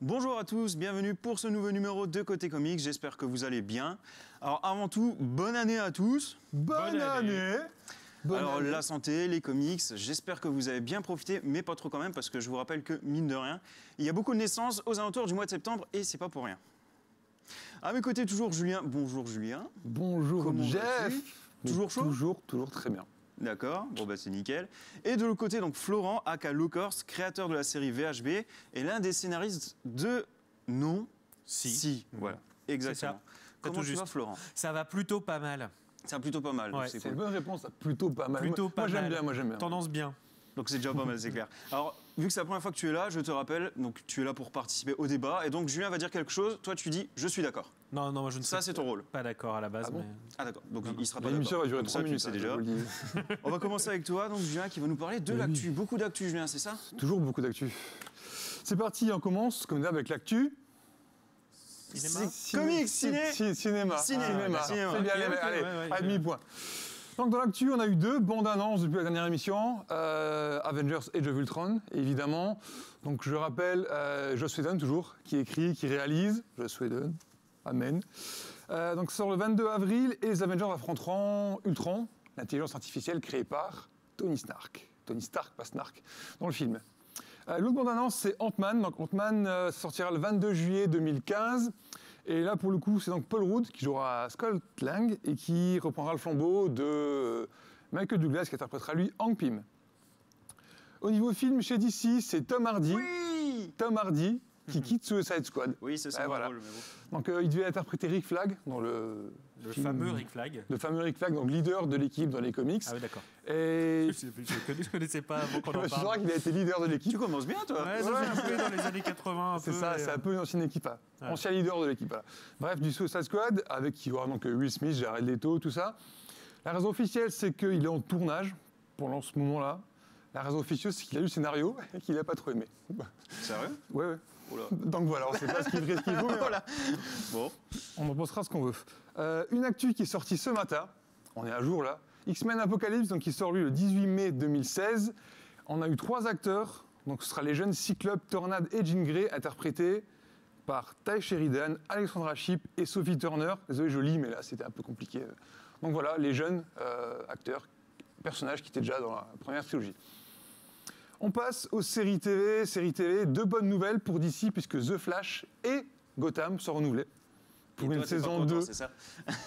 Bonjour à tous, bienvenue pour ce nouveau numéro de Côté Comics, j'espère que vous allez bien. Alors avant tout, bonne année à tous. Bonne année. Alors la santé, les comics, j'espère que vous avez bien profité, mais pas trop quand même, parce que je vous rappelle que, mine de rien, il y a beaucoup de naissances aux alentours du mois de septembre, et c'est pas pour rien. À mes côtés, toujours Julien. Bonjour Julien. Bonjour Comment Jeff. vas-tu ? Toujours chaud ? Toujours très bien. D'accord, bon bah c'est nickel. Et de l'autre côté, donc Florent, aka Locors, créateur de la série VHB, et l'un des scénaristes de Non, Si. Voilà, exactement. Comment tu vas, Florent ? Ça va plutôt pas mal. Ça va plutôt pas mal, Ouais. c'est C'est cool. une bonne réponse, plutôt pas mal. Plutôt pas mal. Moi j'aime bien. Tendance bien. Donc c'est déjà pas mal, c'est clair. Alors, vu que c'est la première fois que tu es là, je te rappelle, donc tu es là pour participer au débat, et donc Julien va dire quelque chose, toi tu dis « je suis d'accord Non, moi je ne ». Ça, suis c'est ton rôle. pas d'accord à la base. Ah bon mais... Ah d'accord, donc il sera pas L'émission d'accord. va durer Donc 3 ça, tu minutes, le sais je déjà. vous le dis. On va commencer avec toi, donc Julien, qui va nous parler de l'actu. Beaucoup d'actu, Julien, c'est ça ? Toujours beaucoup d'actu. C'est parti, on commence comme d'hab avec l'actu. Cinéma. Comics, cinéma. Cinéma. Cinéma. C'est bien, Ok, allez, ok, allez, ouais, à demi-point. Donc dans l'actu, on a eu 2 bandes annonces depuis la dernière émission. Avengers Age of Ultron, évidemment. Donc je rappelle, Joss Whedon toujours, qui écrit, qui réalise. Joss Whedon, amen. Donc sort le 22 avril et les Avengers affronteront Ultron, l'intelligence artificielle créée par Tony Stark. Tony Stark, pas Snark, dans le film. L'autre bande-annonce, c'est Ant-Man. Donc Ant-Man sortira le 22 juillet 2015. Et là, pour le coup, c'est donc Paul Rudd qui jouera Scott Lang et qui reprendra le flambeau de Michael Douglas qui interprétera lui Hank Pym. Au niveau film, chez DC, c'est Tom Hardy. Oui. Tom Hardy qui quitte Suicide Squad. Oui, c'est ça, Voilà. drôle, mais bon. Donc il devait interpréter Rick Flag dans le film- fameux Rick Flag. Le fameux Rick Flag, donc leader de l'équipe dans les comics. Ah oui, d'accord. Et Je connaissais pas avant qu'on en je parle. crois qu'il a été leader de l'équipe. Tu commences bien, toi. Ouais, ça c'est un peu dans les années 80. C'est ça, c'est un peu une ancienne équipe, hein. Ouais. Ancien leader de l'équipe. Voilà. Bref, du Suicide Squad, avec qui y aura donc Will Smith, Jared Leto, tout ça. La raison officielle, c'est qu'il est en tournage pour ce moment-là. La raison officieuse, c'est qu'il a lu le scénario et qu'il n'a pas trop aimé. Sérieux ? Ouais. Oula. Donc voilà, on ne sait pas ce qu'il ferait, ce qu'il vaut, mais voilà. Bon. On en pensera ce qu'on veut. Une actu qui est sortie ce matin, on est à jour là, X-Men Apocalypse, donc qui sort lui le 18 mai 2016. On a eu 3 acteurs, donc ce sera les jeunes Cyclope, Tornade et Jean Grey, interprétés par Ty Sheridan, Alexandra Shipp et Sophie Turner. Désolé, je lis, mais là c'était un peu compliqué. Donc voilà, les jeunes acteurs, personnages qui étaient déjà dans la première trilogie. On passe aux séries TV. Séries TV, 2 bonnes nouvelles pour DC, puisque The Flash et Gotham sont renouvelés pour Et une toi, t'es pas saison content, 2. c'est ça ?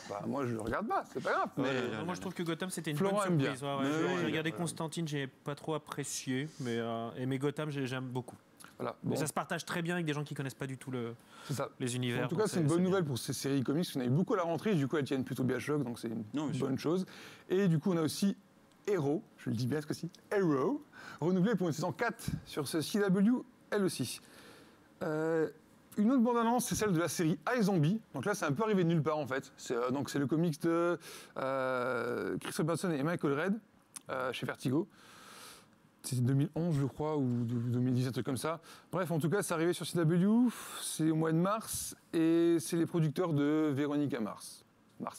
Bah, moi, je le regarde pas, c'est pas grave. Mais, Moi je trouve que Gotham c'était une Florent bonne aime bien. surprise. Ouais, Mais oui, j'ai regardé ouais. Constantine, j'ai pas trop apprécié, mais Gotham j'aime beaucoup. voilà, Mais bon, ça se partage très bien avec des gens qui connaissent pas du tout c'est ça. les univers. En tout cas, donc c'est une bonne bien. nouvelle pour ces séries comics. On a eu beaucoup à la rentrée, du coup, elles tiennent plutôt bien choc, donc c'est une Non, bien sûr. bonne chose. Et du coup, on a aussi Arrow, je le dis bien ce coup-ci, Arrow, renouvelé pour une saison 4 sur ce CW, elle aussi. Une autre bande-annonce, c'est celle de la série iZombie. Donc là, c'est un peu arrivé de nulle part, en fait. C'est le comics de Chris Robertson et Michael Red, chez Vertigo. C'était 2011, je crois, ou 2010, un truc comme ça. Bref, en tout cas, c'est arrivé sur CW, c'est au mois de mars, et c'est les producteurs de Véronica Mars.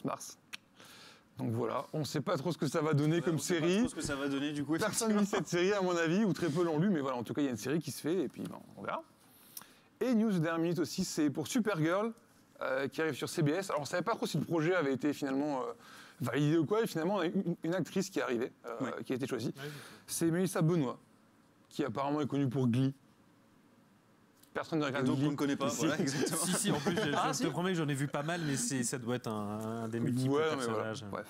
Mars. Donc voilà, on ne sait pas trop ce que ça va donner comme On sait pas série. trop ce que ça va donner, du coup. Personne ne lit cette série, à mon avis, ou très peu l'ont lu, mais voilà, en tout cas, il y a une série qui se fait, et puis ben, on verra. Et news de dernière minute aussi, c'est pour Supergirl, qui arrive sur CBS. Alors, on ne savait pas trop si le projet avait été finalement validé ou quoi, et finalement, on a une actrice qui est arrivée, qui a été choisie. Ouais, C'est Mélissa Benoît, qui apparemment est connue pour Glee. Personne ne Et regarde donc, Glee. on ne connaît pas, ici. voilà, exactement. Si, en plus, Ah, je si. te promets que j'en ai vu pas mal, mais ça doit être un des multiples Ouais, mais voilà, personnages. bref.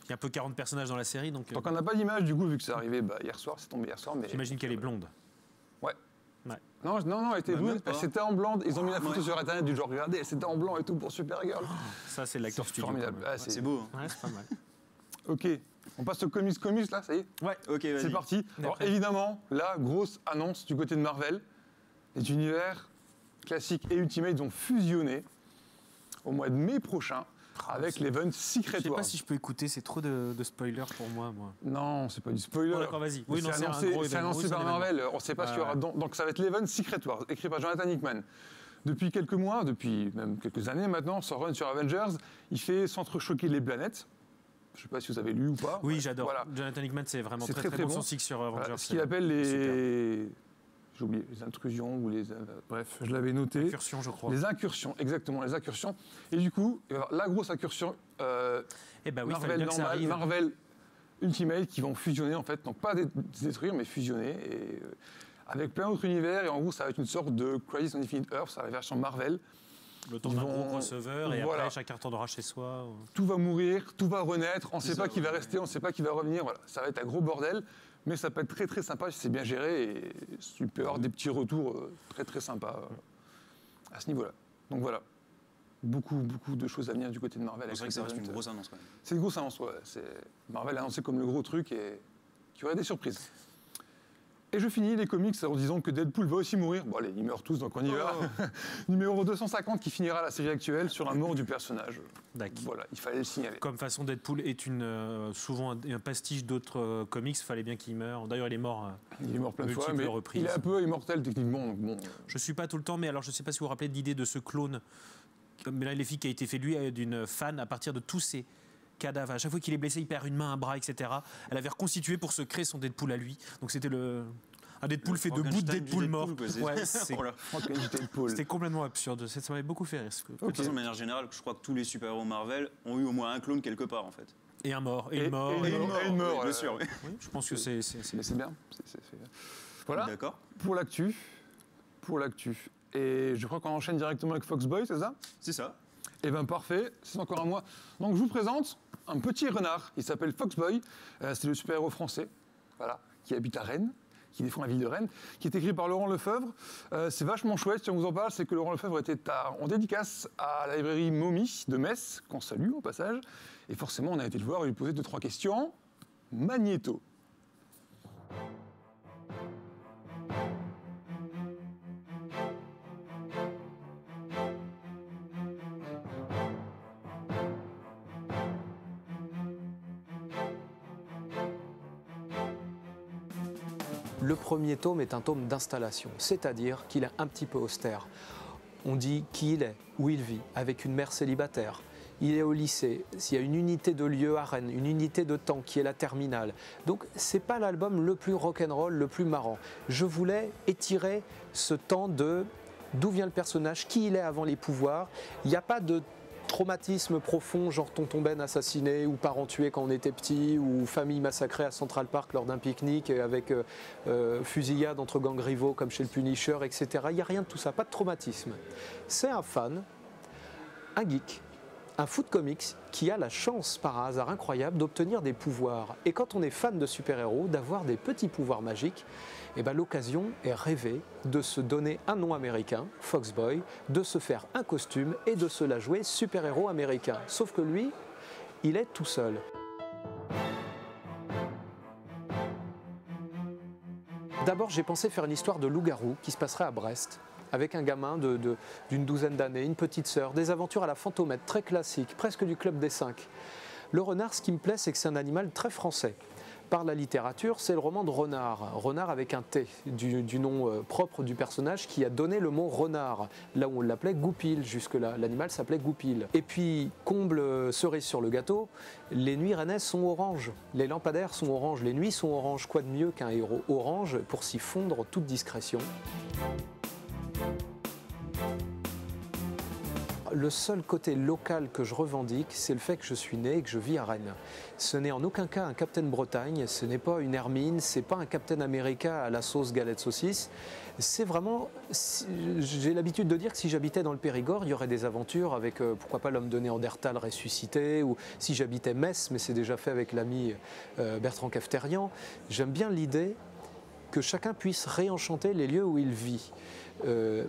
Il y a un peu 40 personnages dans la série, donc Donc on n'a pas d'image du coup, vu que c'est arrivé hier soir, c'est tombé hier soir. Mais j'imagine qu'elle est blonde. Ouais. Ouais. Non, elle était Bah, blonde, même pas. elle s'était en blonde. Ils ont mis la photo Ouais. sur internet du genre, regardez, elle s'était en blanc et tout pour Supergirl. Ça, c'est l'acteur C'est studio. formidable. quand même. Ah, C'est beau. Hein. Ouais, c'est pas mal. Ok, on passe au comics là, ça y est. Ouais. Ok, vas-y. C'est parti. Alors D'après. évidemment, la grosse annonce du côté de Marvel, les univers classiques et Ultimate vont fusionner au mois de mai prochain avec l'event Je Secret sais Wars. pas si je peux écouter, c'est trop de spoilers pour moi. Non, c'est pas du spoiler. Bon, d'accord, vas-y. Oui, non, c'est c'est un annoncé, gros c'est événement. annoncé Oui, c'est par un Marvel. On ne sait pas ce qu'il y aura. Ouais. Donc ça va être l'event Secret Wars, écrit par Jonathan Hickman. Depuis quelques mois, depuis même quelques années maintenant, son run sur Avengers, il fait s'entrechoquer les planètes. Je ne sais pas si vous avez lu ou pas. Oui, Ouais, j'adore. Voilà. Jonathan Hickman, c'est vraiment C'est très très bon. bon. Son six sur Avengers. Voilà, ce qu'il appelle les... j'ai oublié, les intrusions ou les... bref, je l'avais noté. Incursion, je crois. Les incursions, exactement, les incursions. Et du coup, il va y avoir la grosse incursion Eh ben oui, Marvel fallait bien que ça normal, arrive. Marvel Ultimate qui vont fusionner en fait, donc pas détruire mais fusionner et, avec plein d'autres univers et en gros ça va être une sorte de Crisis on Infinite Earth, c'est la version Marvel. Le temps Ils d'un vont- gros crossover et voilà. après chacun retournera chez soi. Tout va mourir, tout va renaître, on ne sait ça, pas qui va ouais. rester, on ne sait pas qui va revenir, voilà. Ça va être un gros bordel, mais ça peut être très très sympa si c'est bien géré et il peut y avoir des petits retours très très sympas à ce niveau-là. Donc voilà, beaucoup de choses à venir du côté de Marvel. C'est avec vrai que ça reste Revenant. une grosse annonce quand même. C'est une grosse annonce, ouais. Marvel a annoncé comme le gros truc et qu'il y aurait des surprises. Et je finis les comics en disant que Deadpool va aussi mourir. Bon allez, ils meurent tous, donc on y va. Numéro 250 qui finira la série actuelle sur la mort du personnage. D'accord. Voilà, il fallait le signaler. Comme façon, Deadpool est souvent un pastiche d'autres comics, il fallait bien qu'il meure. D'ailleurs, il est mort. Il est mort plein de fois, multiples mais reprises. il est un peu immortel techniquement. Donc bon. Je ne suis pas tout le temps, mais alors je ne sais pas si vous vous rappelez de l'idée de ce clone, Mélanie Léfi, qui a été fait lui d'une fan à partir de tous ses cadavres. À chaque fois qu'il est blessé, il perd une main, un bras, etc. Elle avait reconstitué pour se créer son Deadpool à lui. Donc c'était un Deadpool fait de bouts de Frankenstein du Deadpool mort. quoi, c'est- Ouais, c'est- Voilà. Frankenstein Deadpool. C'était complètement absurde. Ça m'avait beaucoup fait rire. De toute façon, de manière générale, je crois que tous les super-héros Marvel ont eu au moins un clone quelque part en fait. Et un mort. Et- une mort. et une mort. oui, bien sûr. Oui. Oui, je pense que c'est. Mais c'est bien. Voilà, D'accord. pour l'actu. Et je crois qu'on enchaîne directement avec Foxboy, c'est ça? C'est ça. Eh bien parfait, c'est encore à moi. Donc je vous présente un petit renard, il s'appelle Foxboy, c'est le super-héros français, voilà, qui habite à Rennes, qui défend la ville de Rennes, qui est écrit par Laurent Lefebvre. C'est vachement chouette, si on vous en parle, c'est que Laurent Lefebvre était en dédicace à la librairie Momi de Metz, qu'on salue au passage, et forcément on a été le voir et lui poser 2-3 questions. Magnéto. Le premier tome est un tome d'installation, c'est-à-dire qu'il est un petit peu austère. On dit qui il est, où il vit, avec une mère célibataire. Il est au lycée, il y a une unité de lieu à Rennes, une unité de temps qui est la terminale. Donc c'est pas l'album le plus rock'n'roll, le plus marrant. Je voulais étirer ce temps de d'où vient le personnage, qui il est avant les pouvoirs. Il n'y a pas de traumatisme profond, genre tonton Ben assassiné ou parents tués quand on était petit ou famille massacrée à Central Park lors d'un pique-nique avec fusillade entre gangs rivaux comme chez le Punisher, etc. Il n'y a rien de tout ça, pas de traumatisme. C'est un fan, un geek, un foot comics qui a la chance par un hasard incroyable d'obtenir des pouvoirs. Et quand on est fan de super-héros, d'avoir des petits pouvoirs magiques, eh ben, l'occasion est rêvée de se donner un nom américain, Foxboy, de se faire un costume et de se la jouer super-héros américain. Sauf que lui, il est tout seul. D'abord, j'ai pensé faire une histoire de loup-garou qui se passerait à Brest, avec un gamin d'une douzaine d'années, une petite sœur, des aventures à la fantomètre, très classiques, presque du Club des 5. Le renard, ce qui me plaît, c'est que c'est un animal très français. Par la littérature, c'est le roman de Renard. Renard avec un T, du nom propre du personnage qui a donné le mot renard. Là où on l'appelait Goupil, jusque-là, l'animal s'appelait Goupil. Et puis, comble cerise sur le gâteau, les nuits rennaises sont oranges. Les lampadaires sont oranges, les nuits sont oranges. Quoi de mieux qu'un héros orange pour s'y fondre en toute discrétion? Le seul côté local que je revendique, c'est le fait que je suis né et que je vis à Rennes. Ce n'est en aucun cas un Captain Bretagne, ce n'est pas une Hermine, ce n'est pas un Captain America à la sauce galette saucisse. C'est vraiment, j'ai l'habitude de dire que si j'habitais dans le Périgord, il y aurait des aventures avec, pourquoi pas, l'homme de Néandertal ressuscité, ou si j'habitais Metz, mais c'est déjà fait avec l'ami Bertrand Kefterian. J'aime bien l'idée que chacun puisse réenchanter les lieux où il vit.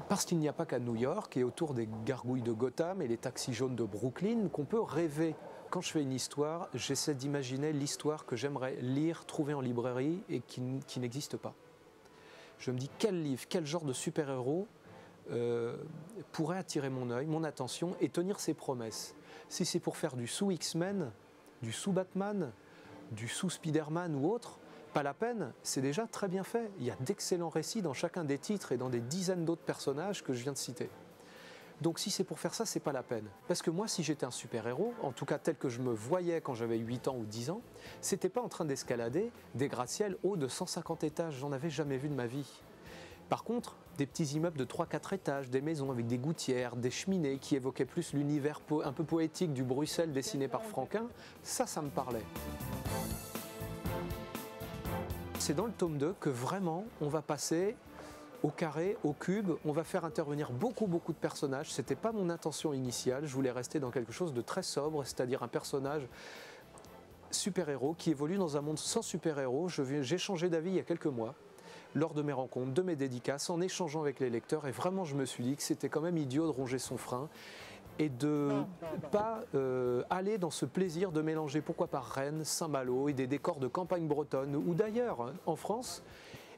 Parce qu'il n'y a pas qu'à New York et autour des gargouilles de Gotham et les taxis jaunes de Brooklyn qu'on peut rêver. Quand je fais une histoire, j'essaie d'imaginer l'histoire que j'aimerais lire, trouver en librairie et qui n'existe pas. Je me dis quel livre, quel genre de super-héros pourrait attirer mon œil, mon attention et tenir ses promesses. Si c'est pour faire du sous-X-Men, du sous-Batman, du sous-Spider-Man ou autre, pas la peine, c'est déjà très bien fait. Il y a d'excellents récits dans chacun des titres et dans des dizaines d'autres personnages que je viens de citer. Donc si c'est pour faire ça, c'est pas la peine. Parce que moi, si j'étais un super-héros, en tout cas tel que je me voyais quand j'avais 8 ans ou 10 ans, c'était pas en train d'escalader des gratte-ciels hauts de 150 étages. J'en avais jamais vu de ma vie. Par contre, des petits immeubles de 3-4 étages, des maisons avec des gouttières, des cheminées qui évoquaient plus l'univers un peu poétique du Bruxelles dessiné par Franquin, ça me parlait. C'est dans le tome 2 que vraiment on va passer au carré, au cube, on va faire intervenir beaucoup de personnages. Ce n'était pas mon intention initiale, je voulais rester dans quelque chose de très sobre, c'est-à-dire un personnage super-héros qui évolue dans un monde sans super-héros. J'ai changé d'avis il y a quelques mois, lors de mes rencontres, de mes dédicaces, en échangeant avec les lecteurs, et vraiment je me suis dit que c'était quand même idiot de ronger son frein et de pas aller dans ce plaisir de mélanger, pourquoi pas Rennes, Saint-Malo et des décors de campagne bretonne ou d'ailleurs hein, en France,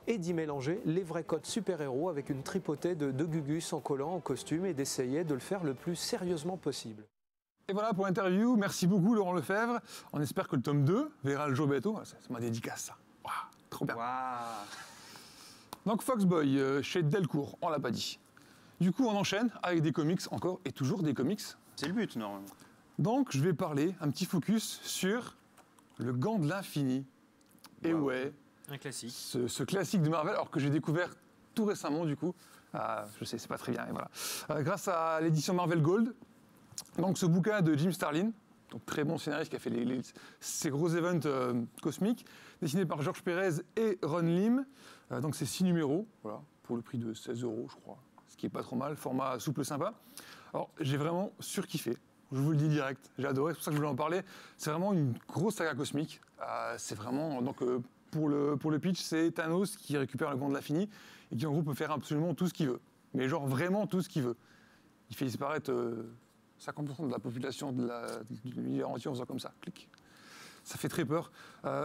et d'y mélanger les vrais codes super-héros avec une tripotée de Gugus en collant, en costume, et d'essayer de le faire le plus sérieusement possible. Et voilà pour l'interview. Merci beaucoup Laurent Lefebvre. On espère que le tome 2 verra le jour bientôt. C'est ma dédicace ça. Waouh, trop bien. Waouh. Donc Foxboy chez Delcourt, on l'a pas dit. Du coup on enchaîne avec des comics encore et toujours des comics. C'est le but, normalement. Donc je vais parler, un petit focus sur le Gant de l'Infini. Et Wow. ouais, Un classique. ce classique de Marvel, alors que j'ai découvert tout récemment du coup. Je sais, c'est pas très bien, et voilà. Grâce à l'édition Marvel Gold. Donc ce bouquin de Jim Starlin, donc très bon scénariste qui a fait ces gros events cosmiques, dessiné par Georges Pérez et Ron Lim. Donc c'est 6 numéros, voilà, pour le prix de 16 €, je crois. Ce qui est pas trop mal, format souple sympa. Alors j'ai vraiment surkiffé, je vous le dis direct, j'ai adoré, c'est pour ça que je voulais en parler. C'est vraiment une grosse saga cosmique. C'est vraiment, donc pour le pitch, c'est Thanos qui récupère le Gant de l'Infini et qui en gros peut faire absolument tout ce qu'il veut. Mais genre vraiment tout ce qu'il veut. Il fait disparaître 50% de la population de l'univers entier en faisant comme ça, clic. Ça fait très peur.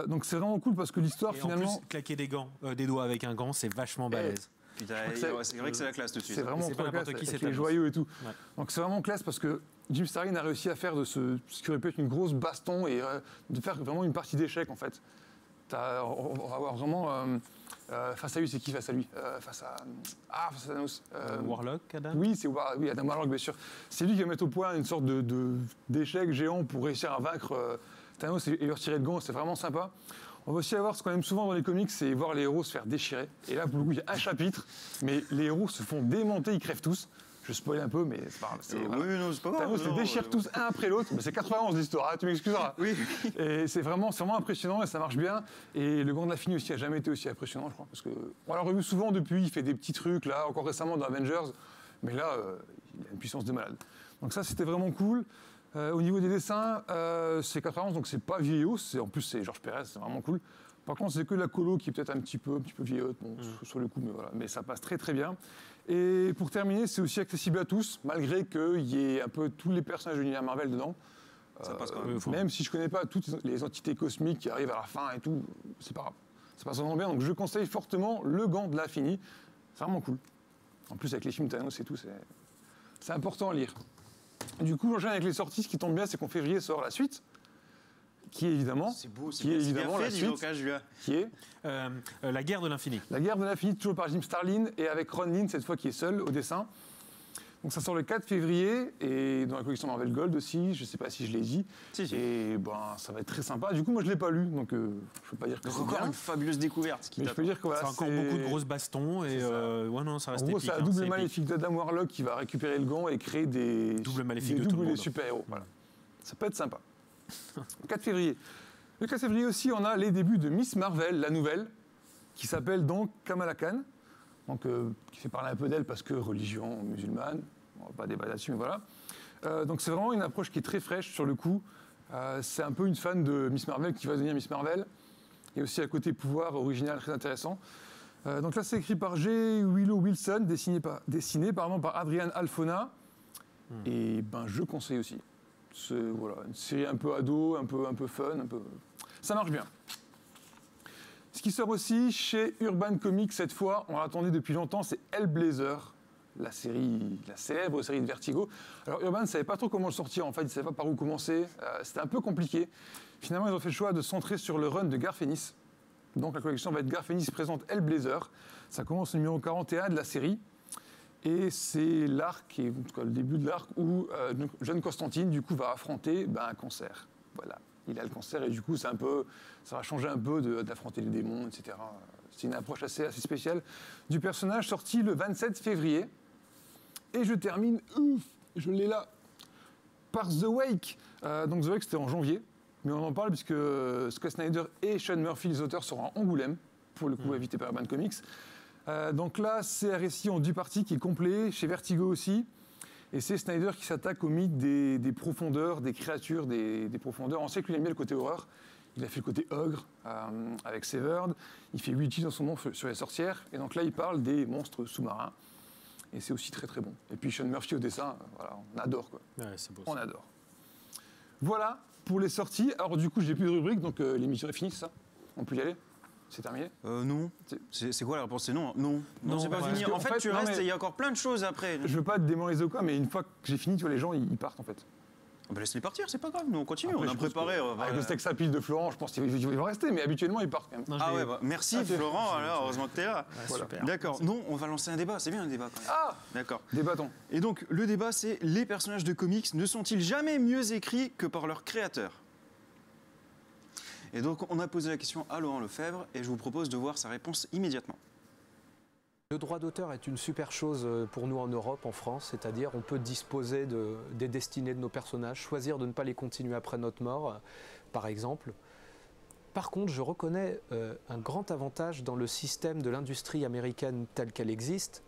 Donc c'est vraiment cool parce que l'histoire Et finalement... en plus, claquer des doigts avec un gant, c'est vachement balèze. Putain, que c'est vrai que c'est la classe tout de suite. C'est vraiment C'est pas trop n'importe classe, qui, c'est avec les Thanos. joyaux et tout. Ouais. Donc c'est vraiment classe parce que Jim Starlin a réussi à faire de ce qui aurait pu être une grosse baston et de faire vraiment une partie d'échecs en fait. On va avoir vraiment... face à lui, c'est qui face à lui face à Thanos. Warlock, Adam. Oui, oui, Adam Warlock, bien sûr. C'est lui qui va mettre au point une sorte d'échec géant pour réussir à vaincre Thanos et lui retirer le gant. C'est vraiment sympa. On va aussi avoir ce qu'on aime souvent dans les comics, c'est voir les héros se faire déchirer. Et là, pour le coup, il y a un chapitre, mais les héros se font démonter, ils crèvent tous. Je spoil un peu, mais c'est pas grave. Oui, non, c'est pas grave. Thanos se déchire tous un après l'autre. Mais c'est 91 l'histoire, hein, tu m'excuseras. Oui. Et c'est vraiment impressionnant et ça marche bien. Et le Gant de l'Infini aussi a jamais été aussi impressionnant, je crois. Parce qu'on l'a revu souvent depuis, il fait des petits trucs, là, encore récemment dans Avengers. Mais là, il a une puissance de malade. Donc ça, c'était vraiment cool. Au niveau des dessins, c'est 91, donc c'est pas vieillot. En plus, c'est Georges Pérez, c'est vraiment cool. Par contre, c'est que la colo qui est peut-être un petit peu vieillotte, bon, sur le coup, mais voilà. Mais ça passe très très bien. Et pour terminer, c'est aussi accessible à tous, malgré qu'il y ait un peu tous les personnages de l'univers Marvel dedans. Ça passe quand même. Même si je connais pas toutes les entités cosmiques qui arrivent à la fin et tout, c'est pas grave. Ça passe vraiment bien, donc je conseille fortement le Gant de l'Infini. C'est vraiment cool. En plus, avec les films Thanos et tout, c'est important à lire. Du coup, j'enchaîne avec les sorties. Ce qui tombe bien, c'est qu'en février sort la suite, qui est évidemment, C'est beau, c'est qui est bien évidemment fait, la dis donc, suite, hein, Julien. qui est La guerre de l'infini. La guerre de l'Infini, toujours par Jim Starlin et avec Ron Lim, cette fois qui est seul au dessin. Donc ça sort le 4 février et dans la collection Marvel Gold aussi, je ne sais pas si je l'ai dit. Si, si. Et ça va être très sympa. Du coup, moi je ne l'ai pas lu, donc je ne peux pas dire que Donc c'est encore bien. une fabuleuse découverte. Qui Mais je peux dire que voilà, C'est encore beaucoup de grosses bastons et C'est ça. ouais non ça En reste gros, épique. c'est la hein, double c'est épique. maléfique d'Adam Warlock qui va récupérer le gant et créer des Double maléfique des de tout le doubles monde. super-héros. Voilà. Ça peut être sympa. 4 février. Le 4 février aussi, on a les débuts de Miss Marvel, la nouvelle, qui s'appelle donc Kamala Khan, donc, qui fait parler un peu d'elle parce que religion musulmane, on va pas débattre là-dessus, mais voilà. Donc c'est vraiment une approche qui est très fraîche sur le coup. C'est un peu une fan de Miss Marvel qui va devenir Miss Marvel. Et aussi à côté pouvoir original très intéressant. Donc là c'est écrit par J. Willow Wilson, dessiné par Adrian Alfona. Et ben je conseille aussi. C'est voilà, une série un peu ado, un peu fun, ça marche bien. Ce qui sort aussi chez Urban Comics cette fois, on l'attendait depuis longtemps, c'est Hellblazer, la célèbre série de Vertigo. Alors Urban ne savait pas trop comment le sortir, en fait, il ne savait pas par où commencer, c'était un peu compliqué. Finalement, ils ont fait le choix de se centrer sur le run de Garth Ennis. Donc la collection va être Garth Ennis présente Hellblazer. Ça commence au numéro 41 de la série. Et c'est l'arc, en tout cas le début de l'arc, où John Constantine, du coup, va affronter un cancer. Voilà, il a le cancer et du coup, ça va changer un peu d'affronter les démons, etc. C'est une approche assez spéciale du personnage, sorti le 27 février. Et je termine, je l'ai là, par The Wake. Donc The Wake, c'était en janvier. Mais on en parle puisque Scott Snyder et Sean Murphy, les auteurs, seront à Angoulême, pour le coup invité par Urban Comics. Donc là, c'est un récit en 2 parties qui est complet, chez Vertigo aussi. Et c'est Snyder qui s'attaque au mythe des profondeurs, des créatures, des profondeurs. On sait qu'il aime bien le côté horreur. Il a fait le côté ogre avec Severed. Il fait Witchy dans son nom sur les sorcières. Et donc là, il parle des monstres sous-marins. Et c'est aussi très très bon. Et puis Sean Murphy au dessin, voilà, on adore quoi. Ouais, c'est beau. On adore. Voilà pour les sorties. Alors du coup, j'ai plus de rubrique, donc l'émission est finie, c'est ça? On peut y aller? C'est terminé? Non. C'est quoi la réponse? C'est non. Non, c'est pas parce fini. que, En fait, tu non, restes mais- et il y a encore plein de choses après. Je veux pas te démoraliser ou quoi, mais une fois que j'ai fini, tu vois, les gens, ils partent en fait. Bah, laisse-les partir, c'est pas grave. Nous, on continue. Après, on a je pense préparé. que, avec le steak sapis de Florent, je pense qu'ils vont rester, mais habituellement, ils partent quand même. Non, je Ah l'ai- ouais, bah, merci Florent, alors heureusement que t'es là. Voilà. Super. D'accord. Non, on va lancer un débat. C'est bien un débat quand même. Ah, D'accord. débattons. Et donc, le débat, c'est les personnages de comics ne sont-ils jamais mieux écrits que par leur créateur? Et donc, on a posé la question à Laurent Lefebvre et je vous propose de voir sa réponse immédiatement. Le droit d'auteur est une super chose pour nous en Europe, en France, c'est-à-dire on peut disposer des destinées de nos personnages, choisir de ne pas les continuer après notre mort, par exemple. Par contre, je reconnais un grand avantage dans le système de l'industrie américaine telle qu'elle existe,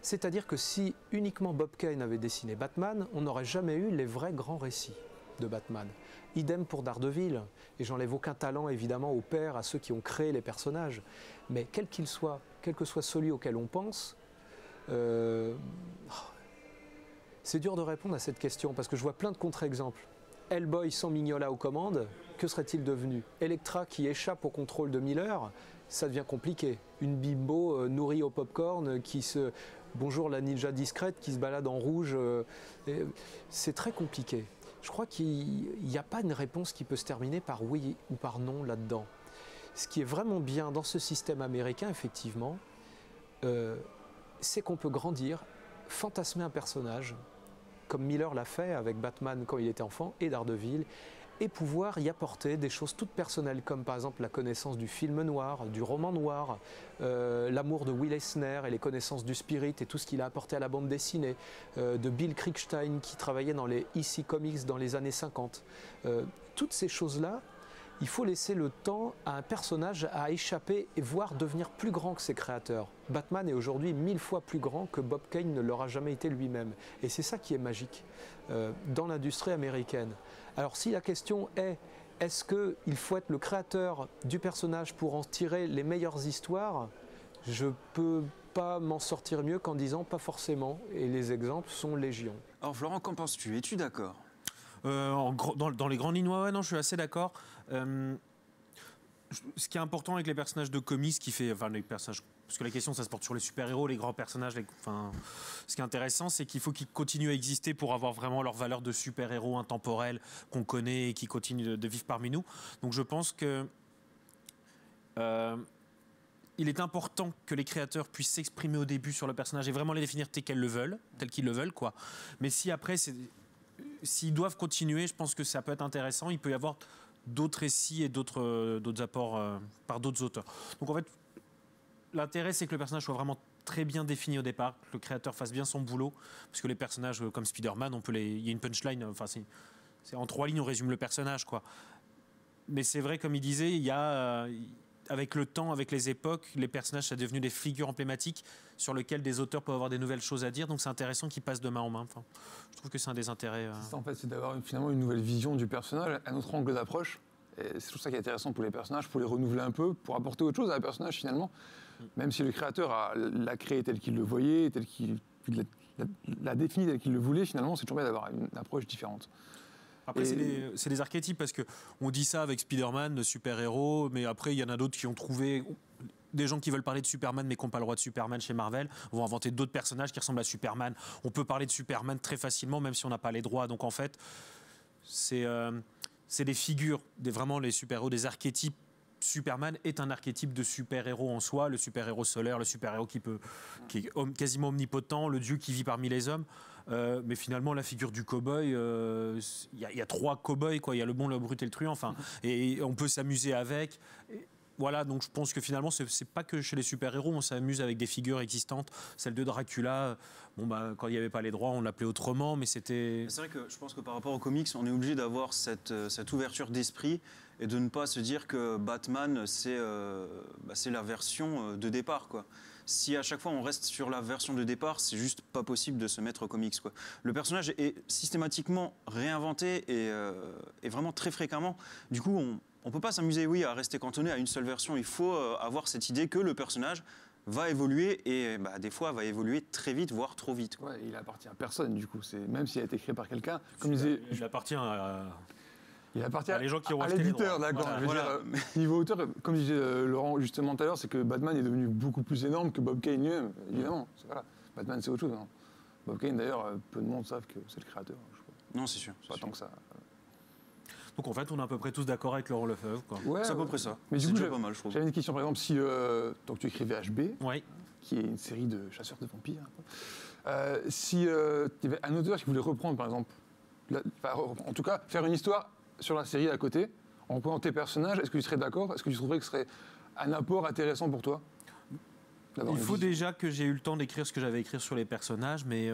c'est-à-dire que si uniquement Bob Kane avait dessiné Batman, on n'aurait jamais eu les vrais grands récits de Batman. Idem pour Daredevil, et j'enlève aucun talent évidemment aux pairs, à ceux qui ont créé les personnages, mais quel qu'il soit, quel que soit celui auquel on pense, c'est dur de répondre à cette question parce que je vois plein de contre-exemples. Hellboy sans Mignola aux commandes, que serait-il devenu? Elektra qui échappe au contrôle de Miller, ça devient compliqué. Une bimbo nourrie au popcorn qui se... Bonjour la ninja discrète qui se balade en rouge, c'est très compliqué. Je crois qu'il n'y a pas une réponse qui peut se terminer par oui ou par non là-dedans. Ce qui est vraiment bien dans ce système américain, effectivement, c'est qu'on peut grandir, fantasmer un personnage, comme Miller l'a fait avec Batman quand il était enfant et Daredevil, et pouvoir y apporter des choses toutes personnelles, comme par exemple la connaissance du film noir, du roman noir, l'amour de Will Eisner et les connaissances du Spirit et tout ce qu'il a apporté à la bande dessinée, de Bill Kriegstein qui travaillait dans les EC Comics dans les années 50. Toutes ces choses-là, il faut laisser le temps à un personnage à échapper et voire devenir plus grand que ses créateurs. Batman est aujourd'hui 1000 fois plus grand que Bob Kane ne l'aura jamais été lui-même. Et c'est ça qui est magique dans l'industrie américaine. Alors si la question est, est-ce qu'il faut être le créateur du personnage pour en tirer les meilleures histoires? Je ne peux pas m'en sortir mieux qu'en disant pas forcément. Et les exemples sont légion. Alors Florent, qu'en penses-tu? Es-tu d'accord? Dans les grandes lignes, ouais, non, je suis assez d'accord. Ce qui est important avec les personnages de comics, les personnages, parce que la question, ça se porte sur les super-héros, les grands personnages. Ce qui est intéressant, c'est qu'il faut qu'ils continuent à exister pour avoir vraiment leur valeur de super-héros intemporels qu'on connaît et qui continuent de vivre parmi nous. Donc, je pense que il est important que les créateurs puissent s'exprimer au début sur le personnage et vraiment les définir tel qu'ils le veulent, quoi. Mais si après, s'ils doivent continuer, je pense que ça peut être intéressant. Il peut y avoir d'autres récits et d'autres apports par d'autres auteurs. Donc en fait, l'intérêt, c'est que le personnage soit vraiment très bien défini au départ, que le créateur fasse bien son boulot, parce que les personnages comme Spider-Man, il y a une punchline, c'est en 3 lignes, on résume le personnage, quoi. Mais c'est vrai, comme il disait, il y a... avec le temps, avec les époques, les personnages sont devenus des figures emblématiques sur lesquelles des auteurs peuvent avoir des nouvelles choses à dire. Donc c'est intéressant qu'ils passent de main en main. Je trouve que c'est un des intérêts. C'est ça, en fait, c'est d'avoir finalement une nouvelle vision du personnage, un autre angle d'approche. Et c'est tout ça qui est intéressant pour les personnages, pour les renouveler un peu, pour apporter autre chose à un personnage finalement. Même si le créateur l'a créé tel qu'il le voyait, tel qu'il l'a défini tel qu'il le voulait, finalement, c'est toujours bien d'avoir une approche différente. Après, c'est des archétypes, parce qu'on dit ça avec Spider-Man, de super-héros, mais après, il y en a d'autres qui ont trouvé... Des gens qui veulent parler de Superman mais qui n'ont pas le droit de Superman chez Marvel vont inventer d'autres personnages qui ressemblent à Superman. On peut parler de Superman très facilement, même si on n'a pas les droits. Donc en fait, c'est des figures, vraiment les super-héros, des archétypes. Superman est un archétype de super-héros en soi, le super-héros solaire, le super-héros qui est quasiment omnipotent, le dieu qui vit parmi les hommes. Mais finalement, la figure du cow-boy, il y a 3 cow-boys, quoi. Il y a le bon, le brut et le truand. Et on peut s'amuser avec. voilà, donc je pense que finalement, c'est pas que chez les super-héros, on s'amuse avec des figures existantes. Celle de Dracula, bon, bah, quand il n'y avait pas les droits, on l'appelait autrement, mais c'était... C'est vrai que je pense que par rapport aux comics, on est obligé d'avoir cette ouverture d'esprit et de ne pas se dire que Batman, c'est la version de départ, quoi. Si à chaque fois on reste sur la version de départ, c'est juste pas possible de se mettre aux comics, quoi. Le personnage est systématiquement réinventé et vraiment très fréquemment. Du coup, on peut pas s'amuser, oui, à rester cantonné à une seule version. Il faut avoir cette idée que le personnage va évoluer et des fois va évoluer très vite, voire trop vite, quoi. Ouais, il appartient à personne, du coup. Même s'il a été créé par quelqu'un, comme disait... Il appartient à... Il appartient les gens qui ont à acheté les l'éditeur, droits. d'accord. Voilà. Je veux dire, niveau auteur, comme disait Laurent justement tout à l'heure, c'est que Batman est devenu beaucoup plus énorme que Bob Kane lui-même, évidemment. Voilà. Batman, c'est autre chose. Hein. Bob Kane, d'ailleurs, peu de monde savent que c'est le créateur. Je crois. Non, c'est sûr. Pas tant que ça. Donc en fait, on est à peu près tous d'accord avec Laurent Lefebvre, quoi. Ouais, C'est à peu près ça. Mais du C'est coup, déjà pas mal, je trouve. J'avais une question, par exemple, si donc tu écrivais HB, Ouais. qui est une série de chasseurs de vampires, si il y avait un auteur qui voulait reprendre, par exemple, en tout cas, faire une histoire sur la série à côté, en reprenant tes personnages, est-ce que tu serais d'accord? Est-ce que tu trouverais que ce serait un apport intéressant pour toi? Il faut déjà que j'ai eu le temps d'écrire ce que j'avais écrit sur les personnages, mais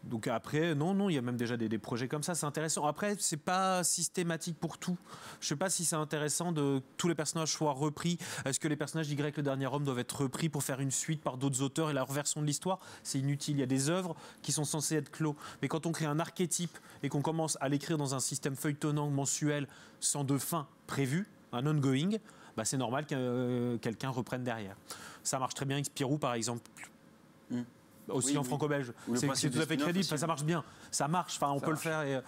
donc après, non, il y a même déjà des projets comme ça, c'est intéressant. Après, c'est pas systématique pour tout. Je sais pas si c'est intéressant de que tous les personnages soient repris. Est-ce que les personnages d'Y, le dernier homme, doivent être repris pour faire une suite par d'autres auteurs et leur version de l'histoire? C'est inutile. Il y a des œuvres qui sont censées être clos. Mais quand on crée un archétype et qu'on commence à l'écrire dans un système feuilletonnant mensuel sans de fin prévue, un ongoing, bah c'est normal que quelqu'un reprenne derrière. Ça marche très bien avec Spirou, par exemple. Aussi Oui, en oui. franco-belge. Ou le C'est principe tout des à fait spin-offs crédible, aussi. enfin, ça marche bien. Ça marche, enfin, on peut le faire.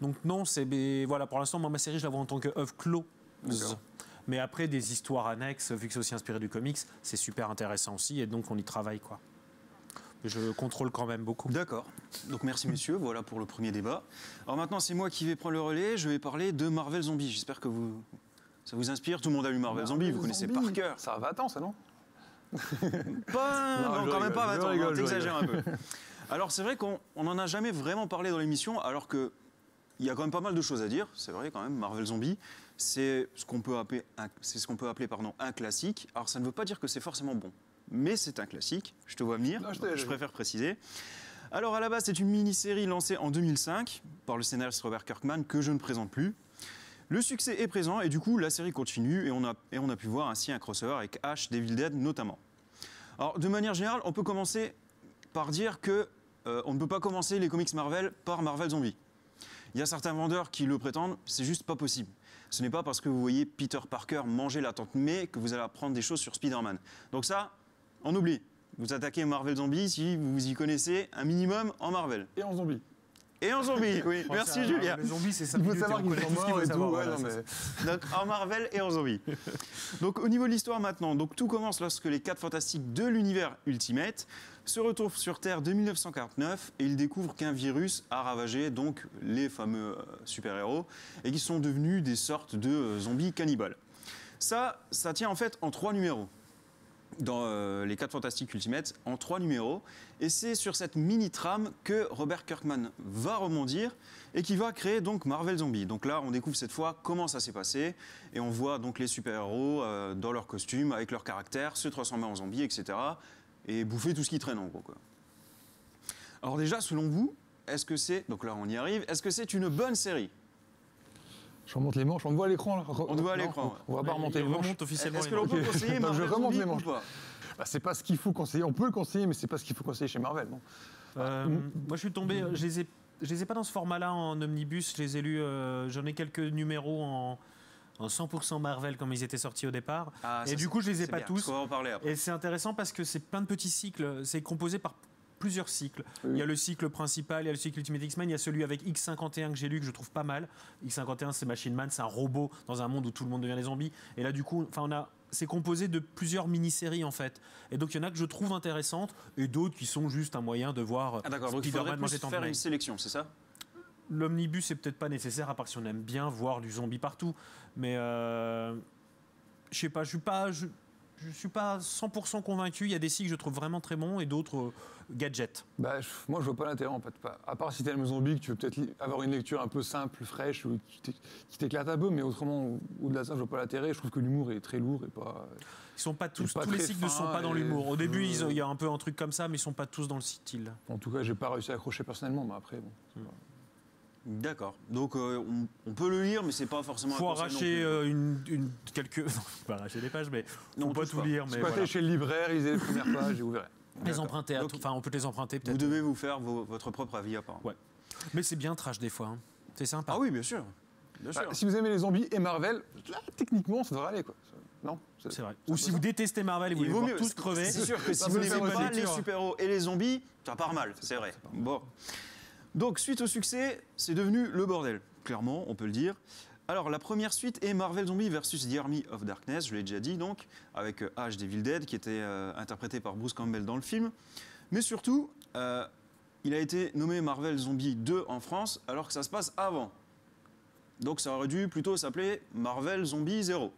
Donc non, mais voilà, pour l'instant, moi, ma série, je la vois en tant qu'œuvre close. D'accord. Mais après, des histoires annexes, vu que c'est aussi inspiré du comics, c'est super intéressant aussi, et donc on y travaille, quoi. Je contrôle quand même beaucoup. D'accord. Donc merci messieurs, voilà pour le premier débat. Alors maintenant, c'est moi qui vais prendre le relais. Je vais parler de Marvel Zombie. J'espère que ça vous inspire. Tout le monde a lu Marvel Zombie, vous connaissez par cœur. Ça va, attends, ça non? Pas, Non, non, quand même pas je maintenant, rigole, je t'exagères un peu. Alors c'est vrai qu'on n'en a jamais vraiment parlé dans l'émission, alors qu'il y a quand même pas mal de choses à dire. C'est vrai quand même, Marvel Zombie, c'est ce qu'on peut appeler, un classique. Alors ça ne veut pas dire que c'est forcément bon, mais c'est un classique. Je te vois venir, Non, donc je préfère préciser. Alors à la base, c'est une mini-série lancée en 2005 par le scénariste Robert Kirkman, que je ne présente plus. Le succès est présent et du coup la série continue et on a pu voir ainsi un crossover avec Ash, Devil Dead notamment. Alors de manière générale, on peut commencer par dire que on ne peut pas commencer les comics Marvel par Marvel Zombie. Il y a certains vendeurs qui le prétendent, c'est juste pas possible. Ce n'est pas parce que vous voyez Peter Parker manger la tante May que vous allez apprendre des choses sur Spider-Man. Donc ça, on oublie. Vous attaquez Marvel Zombie si vous y connaissez un minimum en Marvel. Et en zombie. Et en zombie, oui. Merci Julien. Les zombies, c'est ça. Il faut savoir qu'ils sont morts et tout. Ouais, non, mais... Donc en Marvel et en zombie. Donc au niveau de l'histoire maintenant, donc tout commence lorsque les 4 fantastiques de l'univers Ultimate se retrouvent sur Terre de 1949 et ils découvrent qu'un virus a ravagé donc les fameux super-héros et qu'ils sont devenus des sortes de zombies cannibales. Ça tient en fait en 3 numéros. Dans les 4 Fantastiques Ultimate, en 3 numéros. Et c'est sur cette mini-trame que Robert Kirkman va rebondir et qui va créer donc Marvel Zombie. Donc là, on découvre cette fois comment ça s'est passé et on voit donc les super-héros dans leurs costumes, avec leur caractère, se transformer en zombies, etc. et bouffer tout ce qui traîne en gros, quoi. Alors déjà, selon vous, est-ce que c'est... Donc là, on y arrive. Est-ce que c'est une bonne série? Je remonte les manches, on me voit à l'écran là. On te voit à l'écran, ouais. On va pas remonter les Il manches. remonte officiellement. Est-ce que l'on peut conseiller Donc, je Marvel remonte Zombie les ou manches. pas? Bah, c'est pas ce qu'il faut conseiller. On peut le conseiller, mais c'est pas ce qu'il faut conseiller chez Marvel. Non. Moi, je suis tombé. Je les ai pas dans ce format-là en omnibus. Je les ai lus. J'en ai quelques numéros en 100% Marvel comme ils étaient sortis au départ. Ah, et ça, du coup, je les ai c'est pas bien, parce tous. qu'on va en parler après. Et c'est intéressant parce que c'est plein de petits cycles. C'est composé par plusieurs cycles. Oui. Il y a le cycle principal, il y a le cycle Ultimate X-Men, il y a celui avec X51 que j'ai lu, que je trouve pas mal. X51, c'est Machine Man, c'est un robot dans un monde où tout le monde devient des zombies. Et là, du coup, c'est composé de plusieurs mini-séries en fait. Et donc, il y en a que je trouve intéressantes et d'autres qui sont juste un moyen de voir Ah d'accord, donc il faudrait Spider-Man manger plus tant de faire mecs. une sélection, c'est ça? L'omnibus est peut-être pas nécessaire, à part si on aime bien voir du zombie partout. Mais je sais pas, je suis pas 100% convaincu. Il y a des SIG que je trouve vraiment très bons et d'autres gadgets. Bah, moi, je vois pas l'intérêt, en fait. À part si t'aimes les zombies, que tu veux peut-être avoir une lecture un peu simple, fraîche, ou qui t'éclate un peu, mais autrement, au-delà de ça, je vois pas l'intérêt. Je trouve que l'humour est très lourd et pas... Ils sont pas tous, pas tous les très SIG ne sont fins pas dans et l'humour. Au début, il y a un peu un truc comme ça, mais ils sont pas tous dans le style. En tout cas, j'ai pas réussi à accrocher personnellement, mais après, bon. D'accord. Donc on peut le lire, mais c'est pas forcément. Faut un conseil arracher non plus. quelques. Non, faut pas arracher des pages, mais Non, faut pas touche tout pas. lire. Mais Squatter voilà. chez le libraire, lisez les premières pages et vous verrez. Les emprunter, Donc, enfin on peut les emprunter Vous peut-être. devez vous faire votre propre avis apparemment. Ouais. Mais c'est bien trash des fois. Hein. C'est sympa. Ah oui, bien sûr. Bien Bah, sûr. si vous aimez les zombies et Marvel, là, techniquement, ça devrait aller, quoi. Non C'est vrai. Ou si vous détestez Marvel et vous Il voulez vaut voir mieux. tous crever. C'est sûr que si Ça vous peut n'aimez faire pas aussi. les super-héros et les zombies, ça part mal, c'est vrai. Bon. Donc, suite au succès, c'est devenu le bordel. Clairement, on peut le dire. Alors, la première suite est Marvel Zombie versus The Army of Darkness, je l'ai déjà dit, donc, avec Ash Devil Dead, qui était interprété par Bruce Campbell dans le film. Mais surtout, il a été nommé Marvel Zombie 2 en France, alors que ça se passe avant. Donc, ça aurait dû plutôt s'appeler Marvel Zombie 0.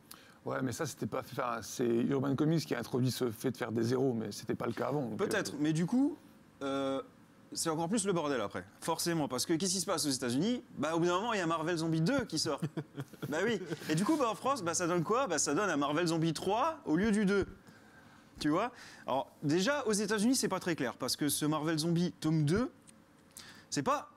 Ouais, mais ça, c'était pas... Enfin, c'est Urban Comics qui a introduit ce fait de faire des zéros, mais c'était pas le cas avant. donc, Peut-être, mais du coup, c'est encore plus le bordel après. Forcément, parce que qu'est-ce qui se passe aux États-Unis? Bah, au bout d'un moment, il y a Marvel Zombie 2 qui sort. Bah oui. Et du coup, bah, en France, bah, ça donne quoi? Bah, ça donne un Marvel Zombie 3 au lieu du 2. Tu vois? Alors, déjà, aux États-Unis, c'est pas très clair, parce que ce Marvel Zombie tome 2, c'est pas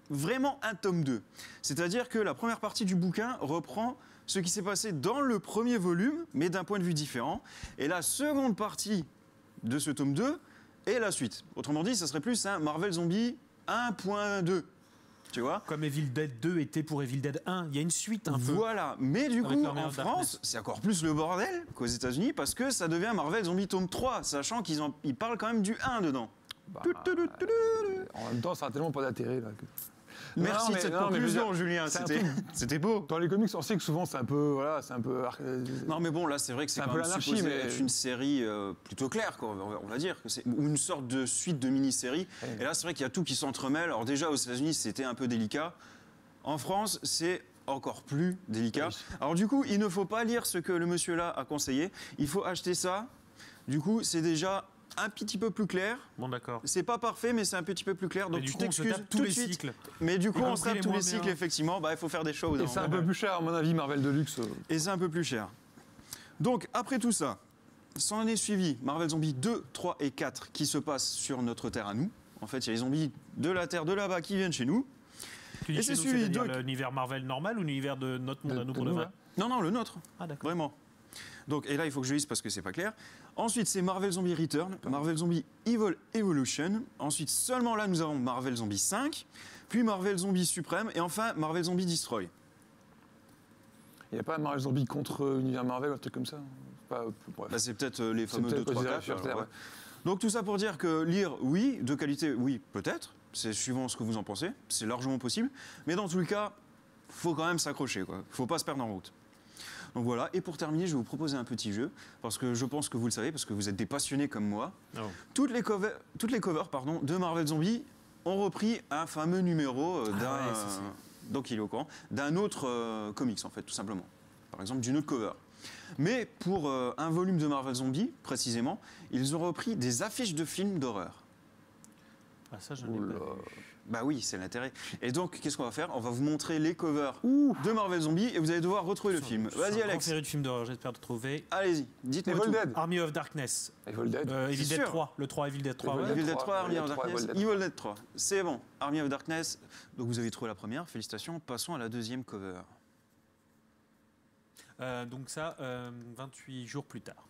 vraiment un tome 2. C'est-à-dire que la première partie du bouquin reprend ce qui s'est passé dans le premier volume, mais d'un point de vue différent. Et la seconde partie de ce tome 2 est la suite. Autrement dit, ça serait plus un Marvel Zombie 1.2. Tu vois? Comme Evil Dead 2 était pour Evil Dead 1. Il y a une suite un peu. Voilà, mais du Avec coup, l'Army en of France, Darkness. c'est encore plus le bordel qu'aux États-Unis parce que ça devient Marvel Zombie tome 3, sachant ils parlent quand même du 1 dedans. bah, en même temps, ça a tellement pas d'intérêt, là. Merci Non, de cette mais je veux conclusion, dire, Julien, c'est un c'était beau. Dans les comics, on sait que souvent, c'est un peu... Voilà, c'est un peu... Non, mais bon, là, c'est vrai que c'est C'est un quand peu même l'anarchie, supposé mais- être une série plutôt claire, quoi, on va dire. Ou une sorte de suite de mini-série. Ouais. Et là, c'est vrai qu'il y a tout qui s'entremêle. Alors déjà, aux États-Unis, c'était un peu délicat. En France, c'est encore plus délicat. Oui. Alors du coup, il ne faut pas lire ce que le monsieur là a conseillé. Il faut acheter ça. Du coup, c'est déjà un petit peu plus clair. Bon, d'accord. C'est pas parfait, mais c'est un petit peu plus clair. Mais Donc du tu coup, on se t'excuses tape tous tout de les suite. cycles. Mais du coup, Y on compris se tape les tous moins les cycles, bien. effectivement. Bah, il faut faire des choses. Et c'est un peu plus cher, à mon avis, Marvel Deluxe. Et c'est un peu plus cher. Donc, après tout ça, s'en est suivi Marvel Zombie 2, 3 et 4 qui se passent sur notre Terre à nous. En fait, il y a les zombies de la Terre de là-bas qui viennent chez nous. Tu dis Et chez c'est nous, suivi c'est-à-dire de- l'univers Marvel normal ou l'univers de notre monde à nous De pour de nous, vrai hein. Non, non, le nôtre. Ah, d'accord. Vraiment. Donc, et là, il faut que je lise parce que c'est pas clair. Ensuite, c'est Marvel Zombie Return, Marvel Zombie Evil Evolution. Ensuite, seulement là, nous avons Marvel Zombie 5, puis Marvel Zombie Suprême, et enfin Marvel Zombie Destroy. Il n'y a pas un Marvel Zombie contre univers Marvel ou un truc comme ça? Pas, bref. Là, c'est peut-être les fameux peut-être 2, 3, considéré 4. sur Terre, ouais. Donc, tout ça pour dire que lire, oui, de qualité, oui, peut-être. C'est suivant ce que vous en pensez. C'est largement possible. Mais dans tous les cas, faut quand même s'accrocher, quoi. Faut pas se perdre en route. Donc voilà, et pour terminer, je vais vous proposer un petit jeu, parce que je pense que vous le savez, parce que vous êtes des passionnés comme moi. Oh. Toutes les covers de Marvel Zombie ont repris un fameux numéro d'un, ouais, ça, c'est- donc il est au courant, d'un autre comics en fait, tout simplement. Par exemple, d'une autre cover. Mais pour un volume de Marvel Zombie, précisément, ils ont repris des affiches de films d'horreur. Ah, ça, je n'ai Oula. pas vu. Bah oui, c'est l'intérêt. Et donc, qu'est-ce qu'on va faire? On va vous montrer les covers de Marvel Zombie et vous allez devoir retrouver le film. Je suis un Vas-y, grand Alex. féru de films d'horreur, j'espère de trouver. Allez-y, dites-moi Evil tout. Dead. Army of Darkness. Evil Dead. Evil C'est Dead sûr. 3. Le 3 Evil Dead 3. Evil ouais. Evil Dead 3, Army of Evil Dead 3, Darkness, Evil Dead Evil Dead 3. C'est bon, Army of Darkness. Donc vous avez trouvé la première, félicitations. Passons à la deuxième cover. Donc ça, 28 jours plus tard.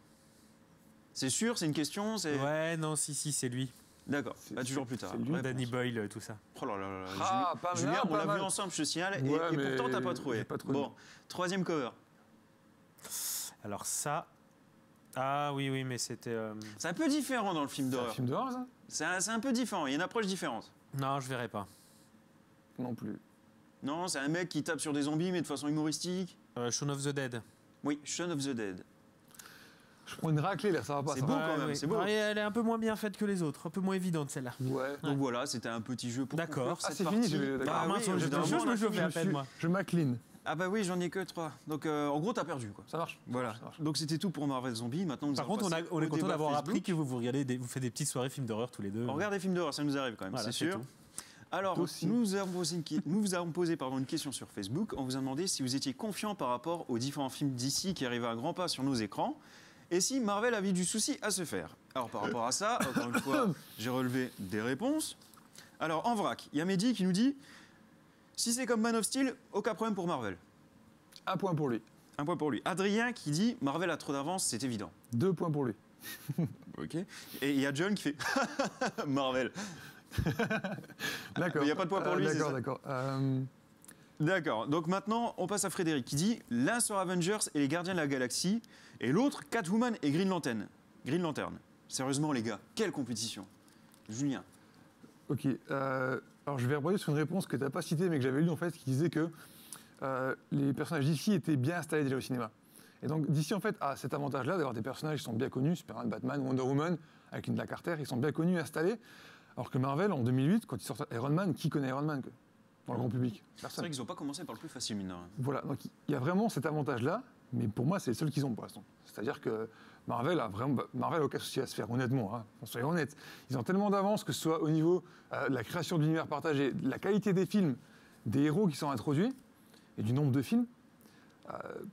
C'est sûr, c'est une question, c'est... Ouais, non, si, c'est lui. D'accord, C'est- bah, toujours plus tard. c'est lui. Ouais, Danny Boyle, tout ça. Oh là là là là. Ah, pas Julien, mal, on pas l'a mal. vu ensemble, je te signale, Ouais, et mais pourtant t'as pas trouvé. j'ai pas trouvé. Bon, troisième cover. Alors ça... Ah oui, mais c'était... C'est un peu différent dans le film C'est un d'horreur. film d'horreur, ça? C'est un peu différent, il y a une approche différente. Non, je verrai pas. Non plus. Non, c'est un mec qui tape sur des zombies, mais de façon humoristique. Shaun of the Dead. Oui, Shaun of the Dead. Je prends une raclée, là, ça va pas. C'est ça beau va. quand même, oui. c'est beau. Ouais, elle est un peu moins bien faite que les autres, un peu moins évidente celle-là. Ouais. Donc voilà, c'était un petit jeu pour D'accord. conclure Ah, cette c'est fini, partie. je vais- d'accord. Bah Ah, mince, oui, j'ai évidemment, pas joué, je me on a fais fini. à peine, moi. Je m'incline. Ah bah oui, j'en ai que 3. Donc en gros, t'as perdu, quoi. Ça marche. Voilà. Ça marche. Donc c'était tout pour Marvel Zombie. Maintenant, nous Par allons contre, passer on au est content débat d'avoir Facebook. appris que vous regardez, vous faites des petites soirées films d'horreur tous les deux. On regarde des films d'horreur, ça nous arrive quand même, Voilà, c'est sûr. tout. Alors, Toi aussi. nous vous avons posé une question sur Facebook. On vous a demandé si vous étiez confiant par rapport aux différents films d'ici qui arrivent à grands pas sur nos écrans et si Marvel avait du souci à se faire. Alors, par rapport à ça, encore une fois, j'ai relevé des réponses. Alors, en vrac, il y a Mehdi qui nous dit si c'est comme Man of Steel, aucun problème pour Marvel. 1 point pour lui. Un point pour lui. Adrien qui dit Marvel a trop d'avance, c'est évident. 2 points pour lui. Ok. Et il y a John qui fait Marvel. D'accord. Il y a pas de point pour lui, c'est D'accord, ça d'accord. D'accord. Donc maintenant, on passe à Frédéric qui dit l'un sur Avengers et les Gardiens de la Galaxie et l'autre Catwoman et Green Lantern. Green Lantern. Sérieusement, les gars, quelle compétition. Julien. Ok. Alors je vais rebondir sur une réponse que tu n'as pas citée, mais que j'avais lue en fait, qui disait que les personnages d'ici étaient bien installés déjà au cinéma. Et donc d'ici en fait a cet avantage-là d'avoir des personnages qui sont bien connus, Superman, Batman, Wonder Woman, avec Linda Carter, ils sont bien connus et installés. Alors que Marvel, en 2008, quand ils sortent Iron Man, qui connaît Iron Man dans le grand public? C'est Personne. vrai qu'ils n'ont pas commencé par le plus facile, mine de rien. Voilà, donc il y a vraiment cet avantage-là, mais pour moi, c'est le seul qu'ils ont pour l'instant. C'est-à-dire que Marvel a aucun souci à se faire, honnêtement, hein, soyons honnêtes. Ils ont tellement d'avance, que ce soit au niveau de la création d'univers partagé, de la qualité des films, des héros qui sont introduits, et du nombre de films.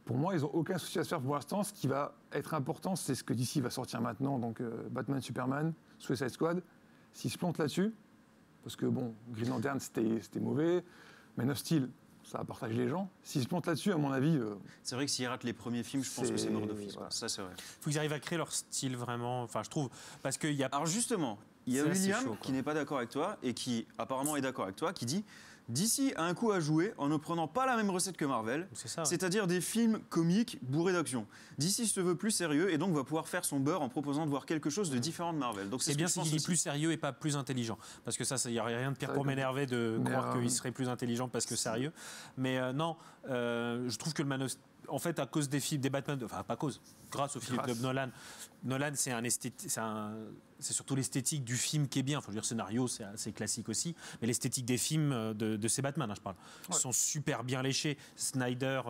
Pour moi, ils n'ont aucun souci à se faire pour l'instant. Ce qui va être important, c'est ce que DC va sortir maintenant, donc Batman, Superman, Suicide Squad. S'ils se plantent là-dessus, parce que bon, Green Lantern, c'était mauvais, Man of Steel, ça a partagé les gens. S'ils se plantent là-dessus, à mon avis... C'est vrai que s'ils ratent les premiers films, je pense que c'est mort d'office. Voilà. Ça, c'est vrai. Il faut qu'ils arrivent à créer leur style vraiment, enfin je trouve, parce qu'il y a... Alors justement, il y a C'est assez William chaud, quoi. qui n'est pas d'accord avec toi et qui apparemment est d'accord avec toi, qui dit DC a un coup à jouer en ne prenant pas la même recette que Marvel, C'est ça. c'est-à-dire des films comiques bourrés d'action. DC se veut plus sérieux et donc va pouvoir faire son beurre en proposant de voir quelque chose de différent de Marvel. Donc C'est ce bien que je c'est pense qu'il est aussi. plus sérieux et pas plus intelligent. Parce que ça, il n'y a rien de pire Ça, pour comme- m'énerver de Mais, croire qu'il serait plus intelligent parce que sérieux. Mais non, je trouve que le Man of... En fait, à cause des films, des Batman, enfin pas à cause, grâce au film Grâce. de Nolan, c'est surtout l'esthétique du film qui est bien. Faut dire, le scénario, c'est assez classique aussi. Mais l'esthétique des films de ces Batman, hein, je parle, sont super bien léchés. Snyder...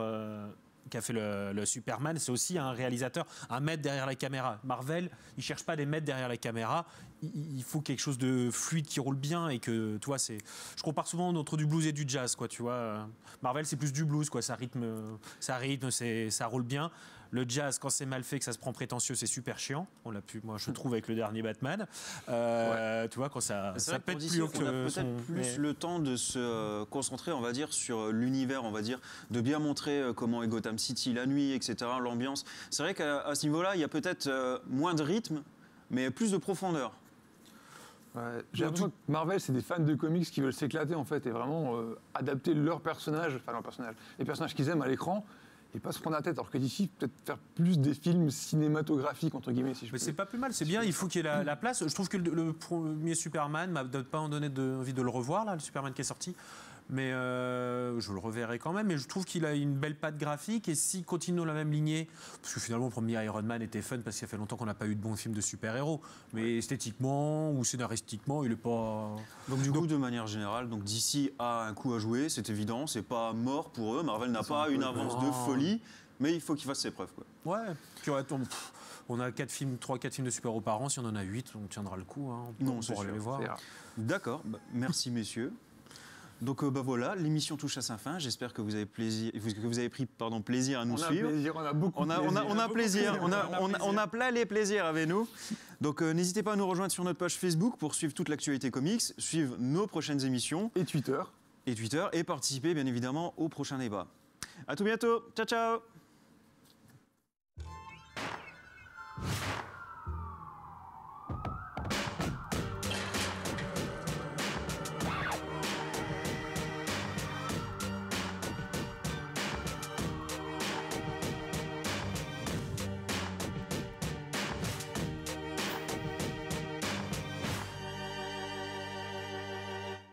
qui a fait le Superman, c'est aussi un réalisateur, un maître derrière la caméra. Marvel, ils cherchent pas des maîtres derrière la caméra. Il faut quelque chose de fluide qui roule bien et que, tu vois, c'est. Je compare souvent entre du blues et du jazz, quoi. Tu vois, Marvel, c'est plus du blues, quoi. Ça rythme, ça roule bien. Le jazz, quand c'est mal fait, que ça se prend prétentieux, c'est super chiant. On l'a pu, moi, je trouve avec le dernier Batman. Tu vois, quand ça C'est vrai que pète pour DC, plus haut on a que peut-être plus mais- le temps de se concentrer, on va dire, sur l'univers, on va dire, de bien montrer comment est Gotham City la nuit, etc., l'ambiance. C'est vrai qu'à ce niveau-là, il y a peut-être moins de rythme, mais plus de profondeur. Ouais, j'ai l'impression que Marvel, c'est des fans de comics qui veulent s'éclater en fait et vraiment adapter leurs personnages, les personnages qu'ils aiment à l'écran et pas se prendre la tête. Alors que d'ici, peut-être faire plus des films cinématographiques entre guillemets, si je Mais peux. c'est pas plus mal, c'est bien, il faut qu'il y ait la place. Je trouve que le premier Superman m'a pas en donné envie de le revoir, là, le Superman qui est sorti. Mais je le reverrai quand même. Mais je trouve qu'il a une belle patte graphique. Et s'il continue dans la même lignée, parce que finalement, le premier Iron Man était fun parce qu'il y a fait longtemps qu'on n'a pas eu de bons films de super-héros. Mais esthétiquement ou scénaristiquement, il est pas. Donc du coup, de manière générale, donc DC a un coup à jouer, c'est évident, c'est pas mort pour eux. Marvel n'a pas une avance de folie, mais il faut qu'il fasse ses preuves, quoi. Ouais. Puis on a 3-4 films de super-héros par an. Si on en a 8, on tiendra le coup. Hein. Non, On c'est pourra sûr, aller les voir. C'est rare. D'accord, merci messieurs. Donc voilà, l'émission touche à sa fin. J'espère que vous avez pris plaisir à nous On a suivre. plaisir, on a beaucoup de plaisir. On a plaisir, on a plein les plaisirs avec nous. Donc n'hésitez pas à nous rejoindre sur notre page Facebook pour suivre toute l'actualité comics, suivre nos prochaines émissions Et Twitter. et Twitter et participer bien évidemment au prochain débat. À tout bientôt, ciao ciao.